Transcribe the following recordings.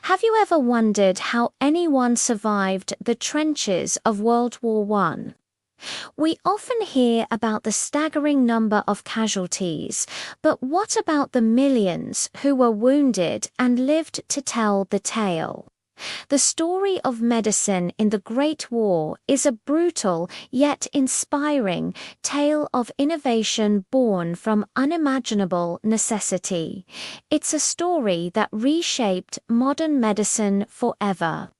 Have you ever wondered how anyone survived the trenches of World War One? We often hear about the staggering number of casualties, but what about the millions who were wounded and lived to tell the tale? The story of medicine in the Great War is a brutal yet inspiring tale of innovation born from unimaginable necessity. It's a story that reshaped modern medicine forever.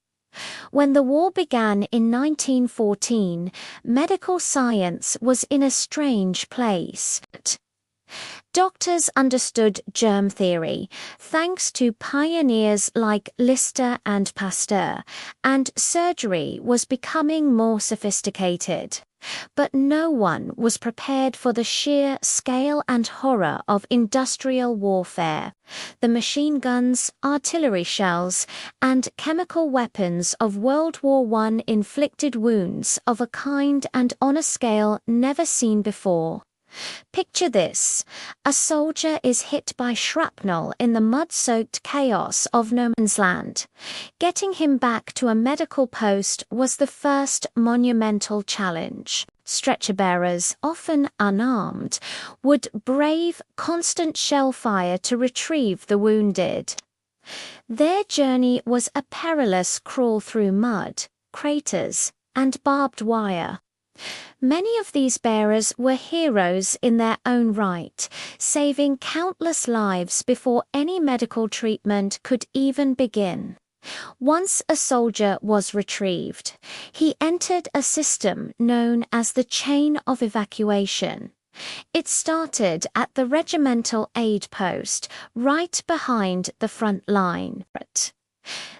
When the war began in 1914, medical science was in a strange place. Doctors understood germ theory, thanks to pioneers like Lister and Pasteur, and surgery was becoming more sophisticated. But no one was prepared for the sheer scale and horror of industrial warfare. The machine guns, artillery shells, and chemical weapons of World War I inflicted wounds of a kind and on a scale never seen before. Picture this: a soldier is hit by shrapnel in the mud-soaked chaos of no man's land. Getting him back to a medical post was the first monumental challenge. Stretcher bearers, often unarmed, would brave constant shell fire to retrieve the wounded. Their journey was a perilous crawl through mud, craters, and barbed wire. Many of these bearers were heroes in their own right, saving countless lives before any medical treatment could even begin. Once a soldier was retrieved, he entered a system known as the chain of evacuation. It started at the regimental aid post, right behind the front line.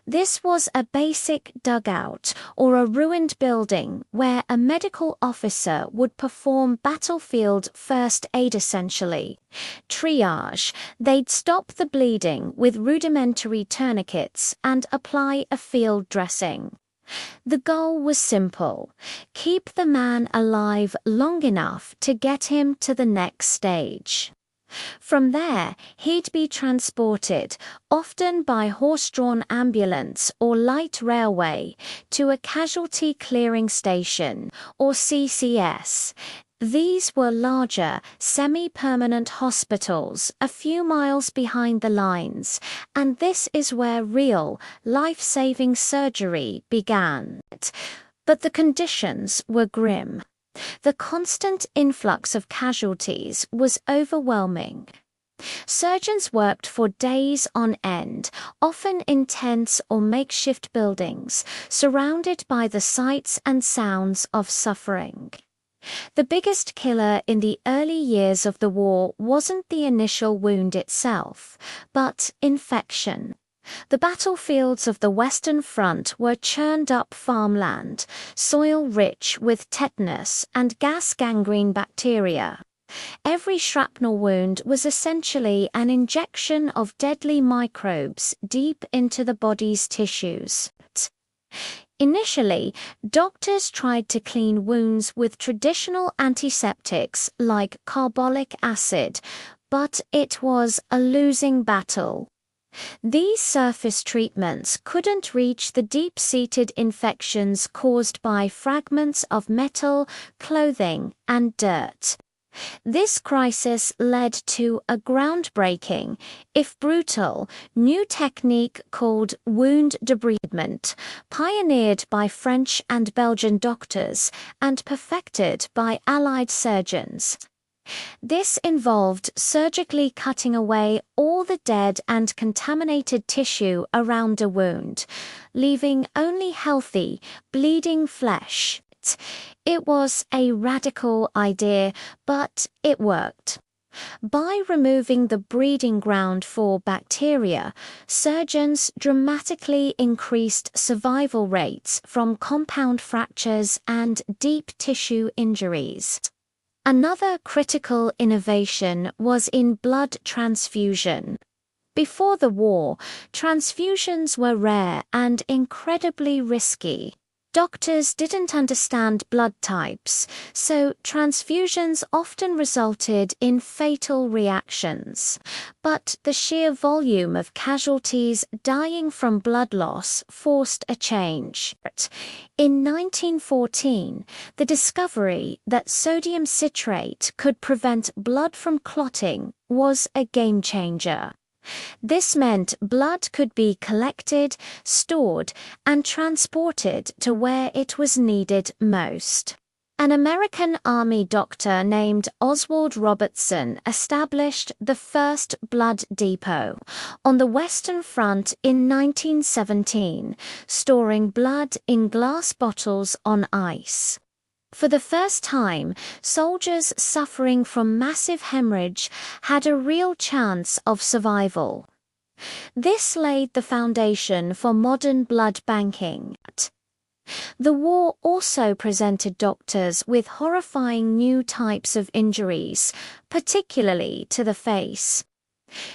This was a basic dugout or a ruined building where a medical officer would perform battlefield first aid, essentially. Triage: they'd stop the bleeding with rudimentary tourniquets and apply a field dressing. The goal was simple: keep the man alive long enough to get him to the next stage. From there, he'd be transported, often by horse-drawn ambulance or light railway, to a casualty clearing station, or CCS. These were larger, semi-permanent hospitals a few miles behind the lines, and this is where real, life-saving surgery began. But the conditions were grim. The constant influx of casualties was overwhelming. Surgeons worked for days on end, often in tents or makeshift buildings, surrounded by the sights and sounds of suffering. The biggest killer in the early years of the war wasn't the initial wound itself, but infection. The battlefields of the Western Front were churned up farmland, soil rich with tetanus and gas gangrene bacteria. Every shrapnel wound was essentially an injection of deadly microbes deep into the body's tissues. Initially, doctors tried to clean wounds with traditional antiseptics like carbolic acid, but it was a losing battle. These surface treatments couldn't reach the deep-seated infections caused by fragments of metal, clothing, and dirt. This crisis led to a groundbreaking, if brutal, new technique called wound debridement, pioneered by French and Belgian doctors and perfected by Allied surgeons. This involved surgically cutting away all the dead and contaminated tissue around a wound, leaving only healthy, bleeding flesh. It was a radical idea, but it worked. By removing the breeding ground for bacteria, surgeons dramatically increased survival rates from compound fractures and deep tissue injuries. Another critical innovation was in blood transfusion. Before the war, transfusions were rare and incredibly risky. Doctors didn't understand blood types, so transfusions often resulted in fatal reactions. But the sheer volume of casualties dying from blood loss forced a change. In 1914, the discovery that sodium citrate could prevent blood from clotting was a game changer. This meant blood could be collected, stored, and transported to where it was needed most. An American Army doctor named Oswald Robertson established the first blood depot on the Western Front in 1917, storing blood in glass bottles on ice. For the first time, soldiers suffering from massive hemorrhage had a real chance of survival. This laid the foundation for modern blood banking. The war also presented doctors with horrifying new types of injuries, particularly to the face.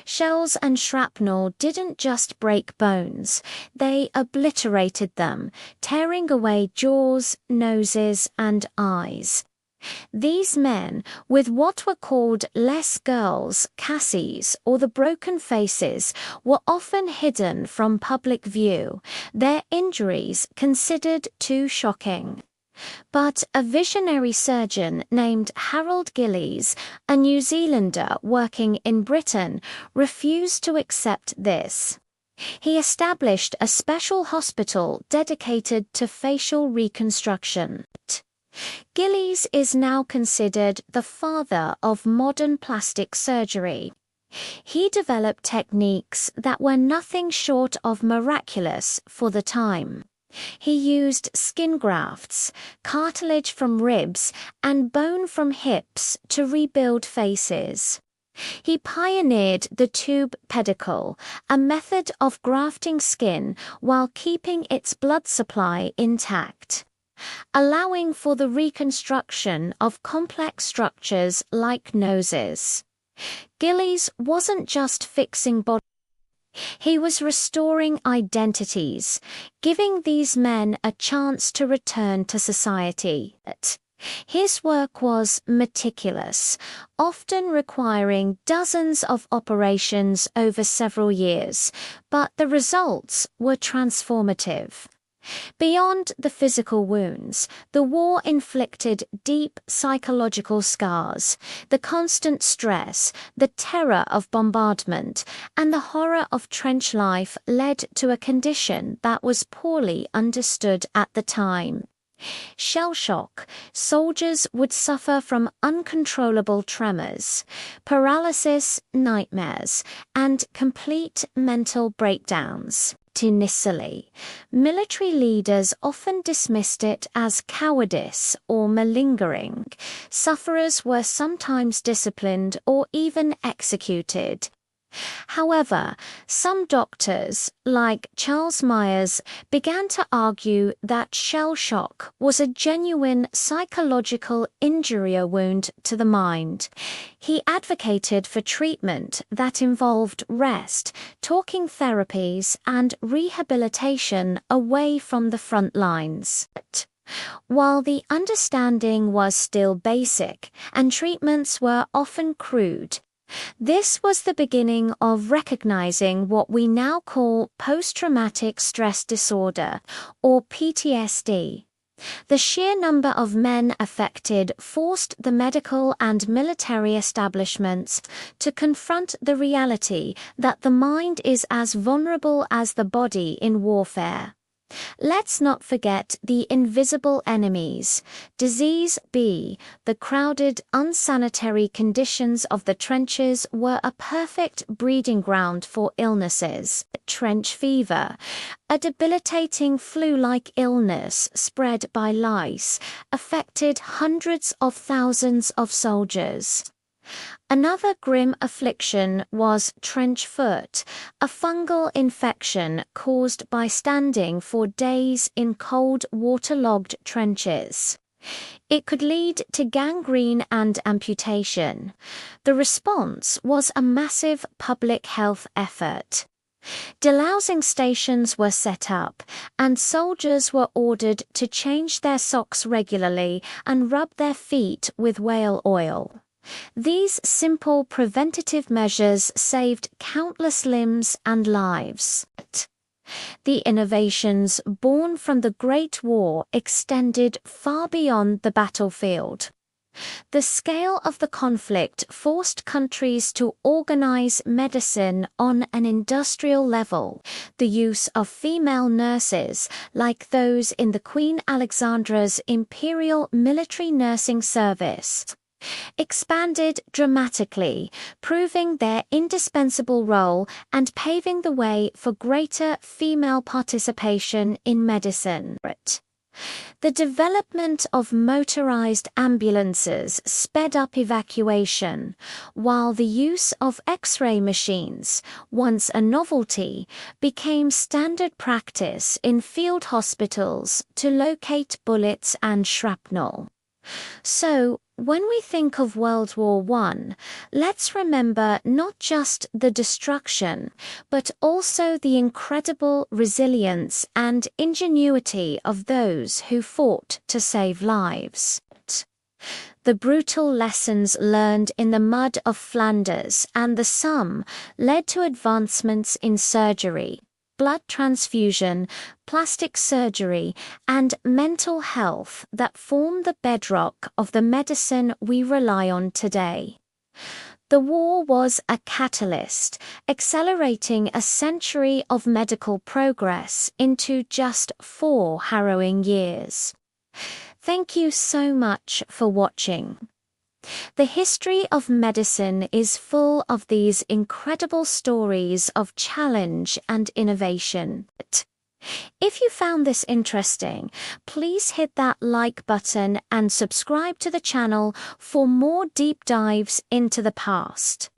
Shells and shrapnel didn't just break bones, they obliterated them, tearing away jaws, noses, and eyes. These men, with what were called les girls, cassies, or the broken faces, were often hidden from public view, their injuries considered too shocking. But a visionary surgeon named Harold Gillies, a New Zealander working in Britain, refused to accept this. He established a special hospital dedicated to facial reconstruction. Gillies is now considered the father of modern plastic surgery. He developed techniques that were nothing short of miraculous for the time. He used skin grafts, cartilage from ribs, and bone from hips to rebuild faces. He pioneered the tube pedicle, a method of grafting skin while keeping its blood supply intact, allowing for the reconstruction of complex structures like noses. Gillies wasn't just fixing bodies. He was restoring identities, giving these men a chance to return to society. His work was meticulous, often requiring dozens of operations over several years, but the results were transformative. Beyond the physical wounds, the war inflicted deep psychological scars. The constant stress, the terror of bombardment, and the horror of trench life led to a condition that was poorly understood at the time. Shell shock. Soldiers would suffer from uncontrollable tremors, paralysis, nightmares, and complete mental breakdowns. Initially, military leaders often dismissed it as cowardice or malingering. Sufferers were sometimes disciplined or even executed. However, some doctors, like Charles Myers, began to argue that shell shock was a genuine psychological injury or wound to the mind. He advocated for treatment that involved rest, talking therapies, and rehabilitation away from the front lines. While the understanding was still basic and treatments were often crude, this was the beginning of recognizing what we now call post-traumatic stress disorder, or PTSD. The sheer number of men affected forced the medical and military establishments to confront the reality that the mind is as vulnerable as the body in warfare. Let's not forget the invisible enemies. Disease B, the crowded, unsanitary conditions of the trenches were a perfect breeding ground for illnesses. Trench fever, a debilitating flu-like illness spread by lice, affected hundreds of thousands of soldiers. Another grim affliction was trench foot, a fungal infection caused by standing for days in cold, waterlogged trenches. It could lead to gangrene and amputation. The response was a massive public health effort. Delousing stations were set up, and soldiers were ordered to change their socks regularly and rub their feet with whale oil. These simple preventative measures saved countless limbs and lives. The innovations born from the Great War extended far beyond the battlefield. The scale of the conflict forced countries to organize medicine on an industrial level. The use of female nurses, like those in the Queen Alexandra's Imperial Military Nursing Service, expanded dramatically, proving their indispensable role and paving the way for greater female participation in medicine. The development of motorized ambulances sped up evacuation, while the use of X-ray machines, once a novelty, became standard practice in field hospitals to locate bullets and shrapnel. So, when we think of World War I, let's remember not just the destruction, but also the incredible resilience and ingenuity of those who fought to save lives. The brutal lessons learned in the mud of Flanders and the Somme led to advancements in surgery, blood transfusion, plastic surgery, and mental health that form the bedrock of the medicine we rely on today. The war was a catalyst, accelerating a century of medical progress into just 4 harrowing years. Thank you so much for watching. The history of medicine is full of these incredible stories of challenge and innovation. If you found this interesting, please hit that like button and subscribe to the channel for more deep dives into the past.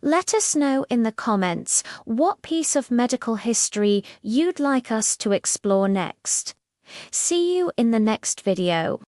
Let us know in the comments what piece of medical history you'd like us to explore next. See you in the next video.